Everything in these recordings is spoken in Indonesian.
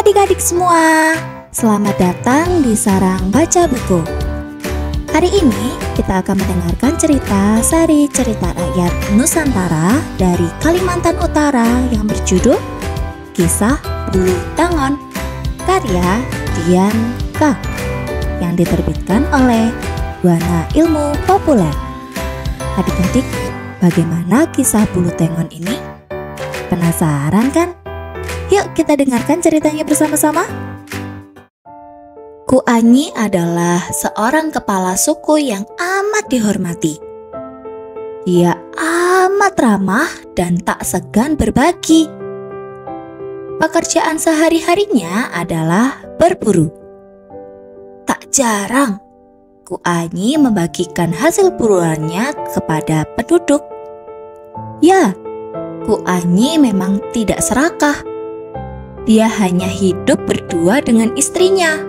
adik-adik semua, selamat datang di Sarang Baca Buku. Hari ini kita akan mendengarkan cerita seri cerita rakyat Nusantara dari Kalimantan Utara yang berjudul Kisah Bulu Tangon, karya Dian K, yang diterbitkan oleh Buana Ilmu Populer. Adik-adik, bagaimana kisah Bulu Tangon ini? Penasaran kan? Yuk kita dengarkan ceritanya bersama-sama. Ku Anyi adalah seorang kepala suku yang amat dihormati. Dia amat ramah dan tak segan berbagi. Pekerjaan sehari-harinya adalah berburu. Tak jarang Ku Anyi membagikan hasil buruannya kepada penduduk. Ya, Ku Anyi memang tidak serakah. Dia hanya hidup berdua dengan istrinya.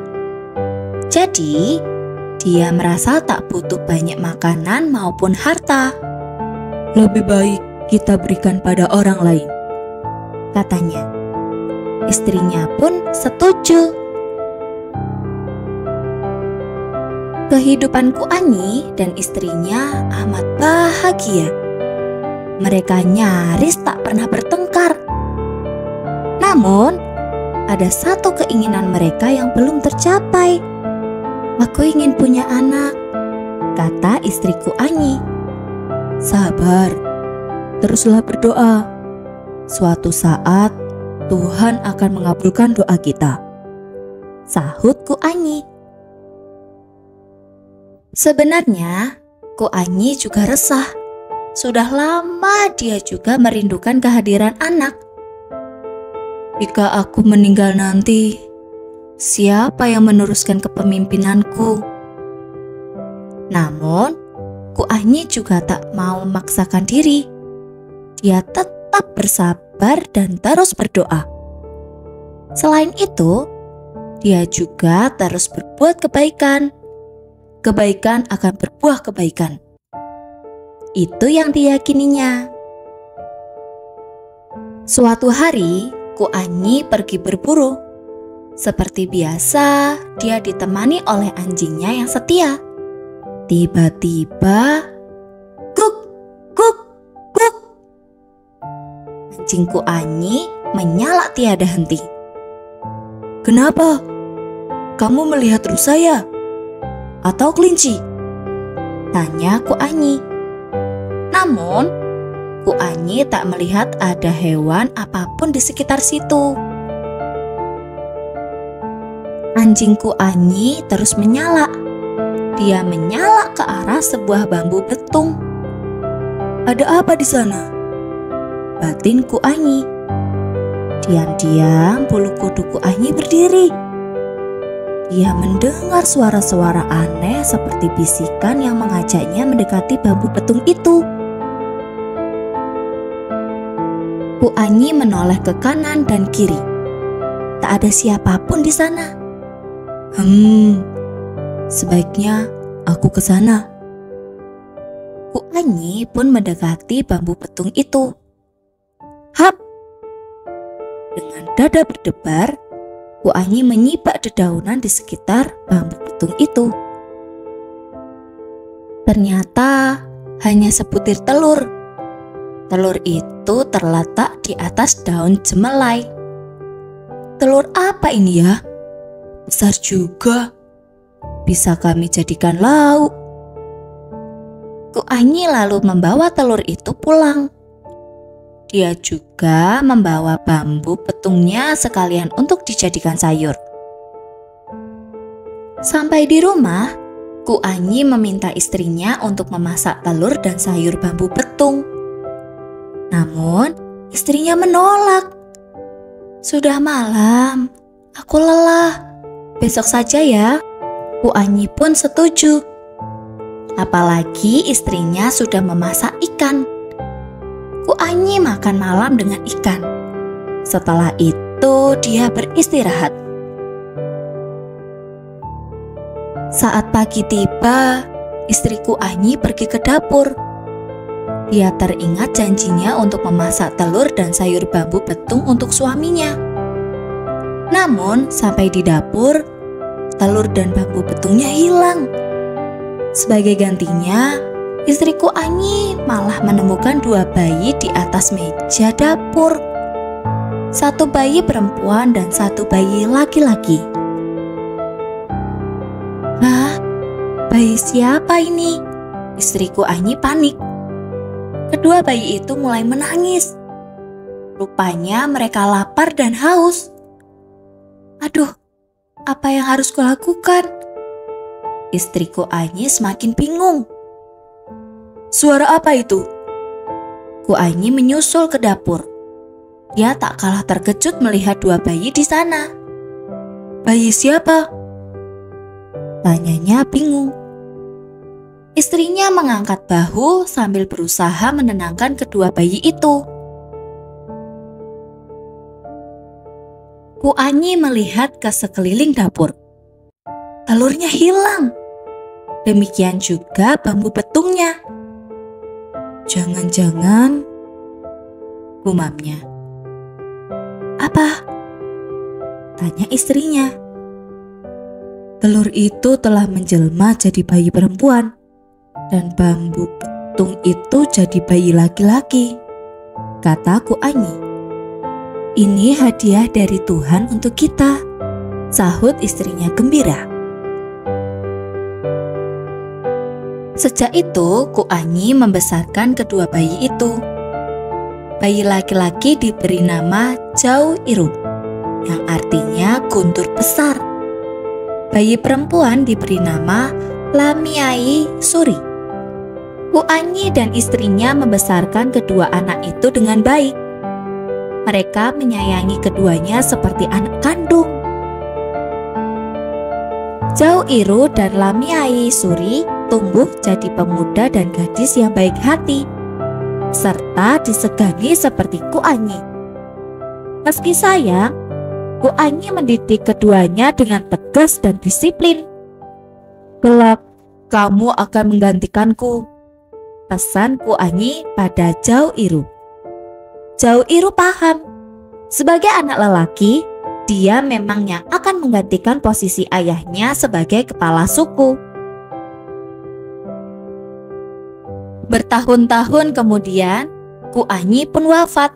Jadi, dia merasa tak butuh banyak makanan maupun harta. Lebih baik kita berikan pada orang lain, katanya. Istrinya pun setuju. Kehidupan Ku Anyi dan istrinya amat bahagia. Mereka nyaris tak pernah bertengkar. Namun, ada satu keinginan mereka yang belum tercapai. Aku ingin punya anak, kata istri Ku Anyi. Sabar, teruslah berdoa. Suatu saat Tuhan akan mengabulkan doa kita, sahut Ku Anyi. Sebenarnya Ku Anyi juga resah. Sudah lama dia juga merindukan kehadiran anak. Jika aku meninggal nanti, siapa yang meneruskan kepemimpinanku? Namun, Ku Anyi juga tak mau memaksakan diri. Dia tetap bersabar dan terus berdoa. Selain itu, dia juga terus berbuat kebaikan. Kebaikan akan berbuah kebaikan. Itu yang diyakininya. Suatu hari, Ku Anyi pergi berburu. Seperti biasa, dia ditemani oleh anjingnya yang setia. Tiba-tiba, guk, guk, guk. Anjing Ku Anyi menyala tiada henti. Kenapa? Kamu melihat rusa ya? Atau kelinci? Tanya Ku Anyi. Namun, Ku Anyi tak melihat ada hewan apapun di sekitar situ. Anjing Ku Anyi terus menyala. Dia menyala ke arah sebuah bambu betung. Ada apa di sana? Batin Ku Anyi. Diam-diam bulu kuduk Ku Anyi berdiri. Dia mendengar suara-suara aneh seperti bisikan yang mengajaknya mendekati bambu betung itu. Ku Anyi menoleh ke kanan dan kiri. Tak ada siapapun di sana. Sebaiknya aku ke sana. Ku Anyi pun mendekati bambu betung itu. Hap! Dengan dada berdebar, Ku Anyi menyibak dedaunan di sekitar bambu betung itu. Ternyata hanya sebutir telur. Telur itu terletak di atas daun jemelai. Telur apa ini ya? Besar juga. Bisa kami jadikan lauk. Ku Anyi lalu membawa telur itu pulang. Dia juga membawa bambu petungnya sekalian untuk dijadikan sayur. Sampai di rumah, Ku Anyi meminta istrinya untuk memasak telur dan sayur bambu petung. Namun, istrinya menolak. Sudah malam, aku lelah. Besok saja ya. Ku Anyi pun setuju. Apalagi istrinya sudah memasak ikan. Ku Anyi makan malam dengan ikan. Setelah itu dia beristirahat. Saat pagi tiba, istri Ku Anyi pergi ke dapur. Dia teringat janjinya untuk memasak telur dan sayur bambu betung untuk suaminya. Namun sampai di dapur, telur dan bambu petungnya hilang. Sebagai gantinya, istriku Anyi malah menemukan 2 bayi di atas meja dapur. 1 bayi perempuan dan 1 bayi laki-laki. Hah? Bayi siapa ini? Istriku Anyi panik. Kedua bayi itu mulai menangis. Rupanya mereka lapar dan haus. Aduh, apa yang harus kulakukan? Istriku Anyi semakin bingung. Suara apa itu? Ku Anyi menyusul ke dapur. Dia tak kalah terkejut melihat 2 bayi di sana. Bayi siapa? Tanyanya bingung. Istrinya mengangkat bahu sambil berusaha menenangkan kedua bayi itu. Ku Anyi melihat ke sekeliling dapur. Telurnya hilang. Demikian juga bambu petungnya. Jangan-jangan, gumamnya. Apa? Tanya istrinya. Telur itu telah menjelma jadi bayi perempuan. Dan bambu petung itu jadi bayi laki-laki, kata Ku Anyi. Ini hadiah dari Tuhan untuk kita, sahut istrinya gembira. Sejak itu, Ku Anyi membesarkan kedua bayi itu. Bayi laki-laki diberi nama Jau Iru, yang artinya guntur besar. Bayi perempuan diberi nama Lamiai Suri. Ku Anyi dan istrinya membesarkan kedua anak itu dengan baik. Mereka menyayangi keduanya seperti anak kandung. Jau Iru dan Lamiai Suri tumbuh jadi pemuda dan gadis yang baik hati, serta disegani seperti Ku Anyi. Meski sayang, Ku Anyi mendidik keduanya dengan tegas dan disiplin. Kelak, kamu akan menggantikanku, pesan Ku Anyi pada Jau Iru. Jau Iru paham, sebagai anak lelaki, dia memang yang akan menggantikan posisi ayahnya sebagai kepala suku. Bertahun-tahun kemudian, Ku Anyi pun wafat.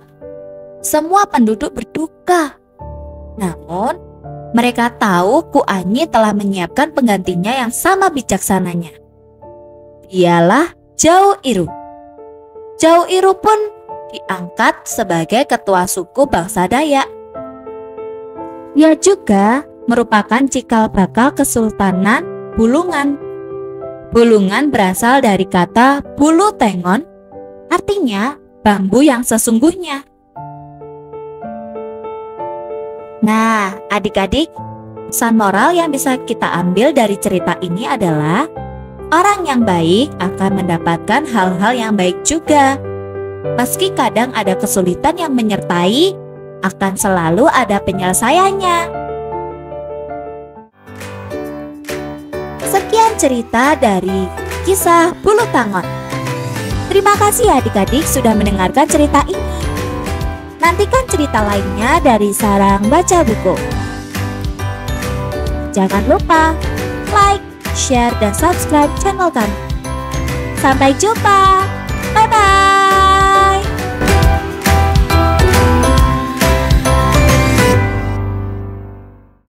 Semua penduduk berduka. Namun, mereka tahu Ku Anyi telah menyiapkan penggantinya yang sama bijaksananya. Dialah Jau Iru. Jau Iru pun diangkat sebagai ketua suku bangsa Dayak. Dia juga merupakan cikal bakal Kesultanan Bulungan. Bulungan berasal dari kata bulu tengon, artinya bambu yang sesungguhnya. Nah, adik-adik, pesan moral yang bisa kita ambil dari cerita ini adalah orang yang baik akan mendapatkan hal-hal yang baik juga. Meski kadang ada kesulitan yang menyertai, akan selalu ada penyelesaiannya. Sekian cerita dari kisah Bulu Tangon. Terima kasih adik-adik sudah mendengarkan cerita ini. Nantikan cerita lainnya dari Sarang Baca Buku. Jangan lupa like, share, dan subscribe channel kami. Sampai jumpa. Bye-bye.